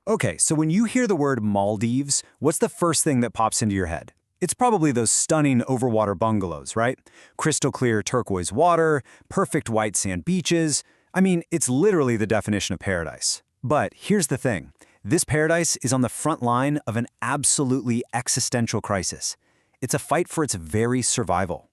Okay, so when you hear the word Maldives, what's the first thing that pops into your head? It's probably those stunning overwater bungalows, right? Crystal clear turquoise water, perfect white sand beaches. I mean, it's literally the definition of paradise. But here's the thing. This paradise is on the front line of an absolutely existential crisis. It's a fight for its very survival.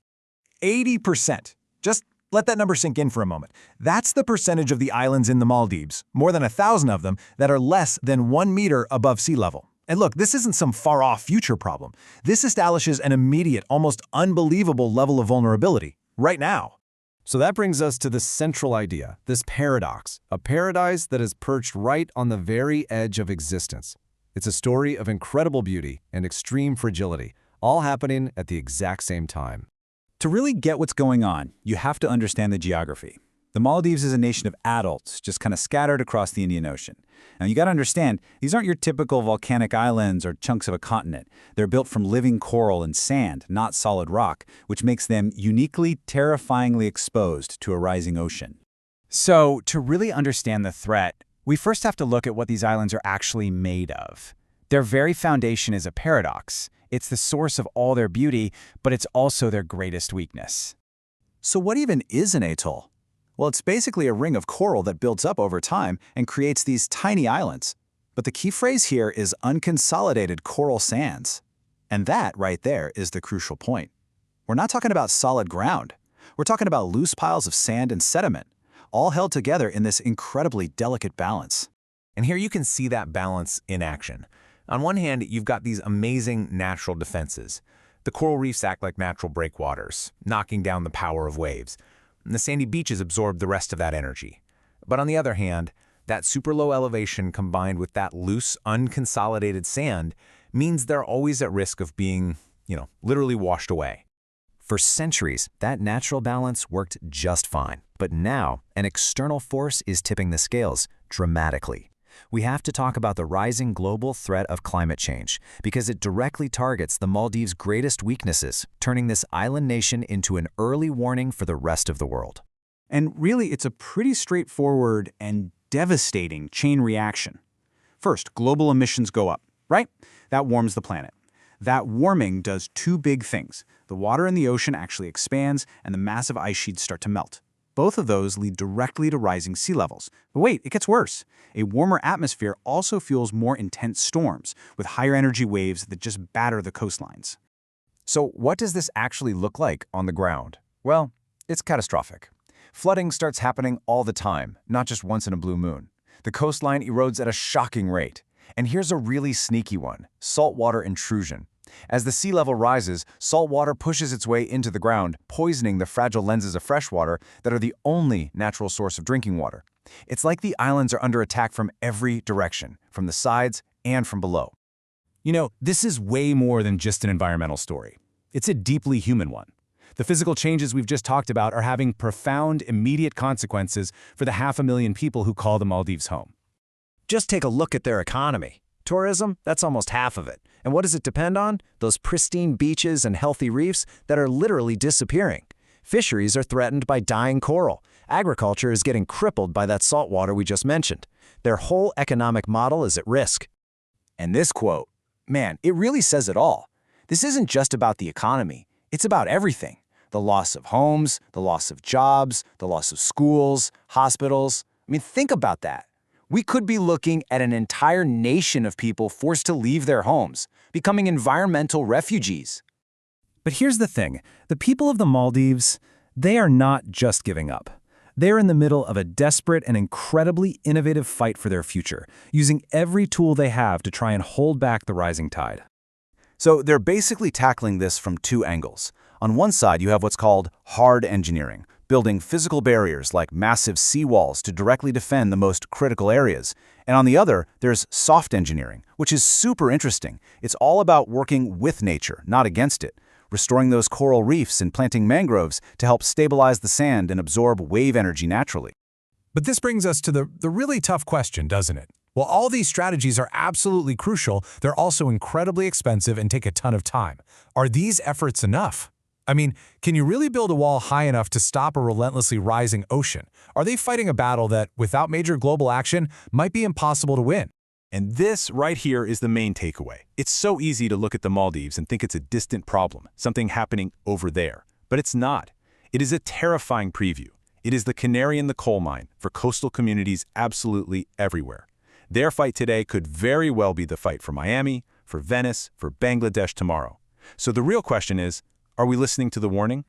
80%. Just let that number sink in for a moment. That's the percentage of the islands in the Maldives, more than 1,000 of them, that are less than 1 meter above sea level. And look, this isn't some far-off future problem. This establishes an immediate, almost unbelievable level of vulnerability, right now. So that brings us to the central idea, this paradox, a paradise that is perched right on the very edge of existence. It's a story of incredible beauty and extreme fragility, all happening at the exact same time. To really get what's going on, you have to understand the geography. The Maldives is a nation of adults, just kind of scattered across the Indian Ocean. Now you gotta understand, these aren't your typical volcanic islands or chunks of a continent. They're built from living coral and sand, not solid rock, which makes them uniquely, terrifyingly exposed to a rising ocean. So, to really understand the threat, we first have to look at what these islands are actually made of. Their very foundation is a paradox. It's the source of all their beauty, but it's also their greatest weakness. So what even is an atoll? Well, it's basically a ring of coral that builds up over time and creates these tiny islands. But the key phrase here is unconsolidated coral sands. And that right there is the crucial point. We're not talking about solid ground. We're talking about loose piles of sand and sediment, all held together in this incredibly delicate balance. And here you can see that balance in action. On one hand, you've got these amazing natural defenses. The coral reefs act like natural breakwaters, knocking down the power of waves. And the sandy beaches absorb the rest of that energy. But on the other hand, that super low elevation combined with that loose, unconsolidated sand means they're always at risk of being, literally washed away. For centuries, that natural balance worked just fine. But now, an external force is tipping the scales dramatically. We have to talk about the rising global threat of climate change because it directly targets the Maldives' greatest weaknesses, turning this island nation into an early warning for the rest of the world. And really, it's a pretty straightforward and devastating chain reaction. First, global emissions go up, right? That warms the planet. That warming does two big things. The water in the ocean actually expands, and the massive ice sheets start to melt. Both of those lead directly to rising sea levels. But wait, it gets worse. A warmer atmosphere also fuels more intense storms, with higher energy waves that just batter the coastlines. So what does this actually look like on the ground? Well, it's catastrophic. Flooding starts happening all the time, not just once in a blue moon. The coastline erodes at a shocking rate. And here's a really sneaky one, saltwater intrusion. As the sea level rises, salt water pushes its way into the ground, poisoning the fragile lenses of fresh water that are the only natural source of drinking water. It's like the islands are under attack from every direction, from the sides and from below. This is way more than just an environmental story. It's a deeply human one. The physical changes we've just talked about are having profound, immediate consequences for the 500,000 people who call the Maldives home. Just take a look at their economy. Tourism, that's almost half of it. And what does it depend on? Those pristine beaches and healthy reefs that are literally disappearing. Fisheries are threatened by dying coral. Agriculture is getting crippled by that salt water we just mentioned. Their whole economic model is at risk. And this quote, man, it really says it all. This isn't just about the economy. It's about everything. The loss of homes, the loss of jobs, the loss of schools, hospitals. Think about that. We could be looking at an entire nation of people forced to leave their homes, becoming environmental refugees. But here's the thing. The people of the Maldives, they are not just giving up. They're in the middle of a desperate and incredibly innovative fight for their future, using every tool they have to try and hold back the rising tide. So they're basically tackling this from two angles. On one side, you have what's called hard engineering, building physical barriers like massive seawalls to directly defend the most critical areas. And on the other, there's soft engineering, which is super interesting. It's all about working with nature, not against it, restoring those coral reefs and planting mangroves to help stabilize the sand and absorb wave energy naturally. But this brings us to the really tough question, doesn't it? While all these strategies are absolutely crucial, they're also incredibly expensive and take a ton of time. Are these efforts enough? Can you really build a wall high enough to stop a relentlessly rising ocean? Are they fighting a battle that, without major global action, might be impossible to win? And this right here is the main takeaway. It's so easy to look at the Maldives and think it's a distant problem, something happening over there. But it's not. It is a terrifying preview. It is the canary in the coal mine for coastal communities absolutely everywhere. Their fight today could very well be the fight for Miami, for Venice, for Bangladesh tomorrow. So the real question is, are we listening to the warning?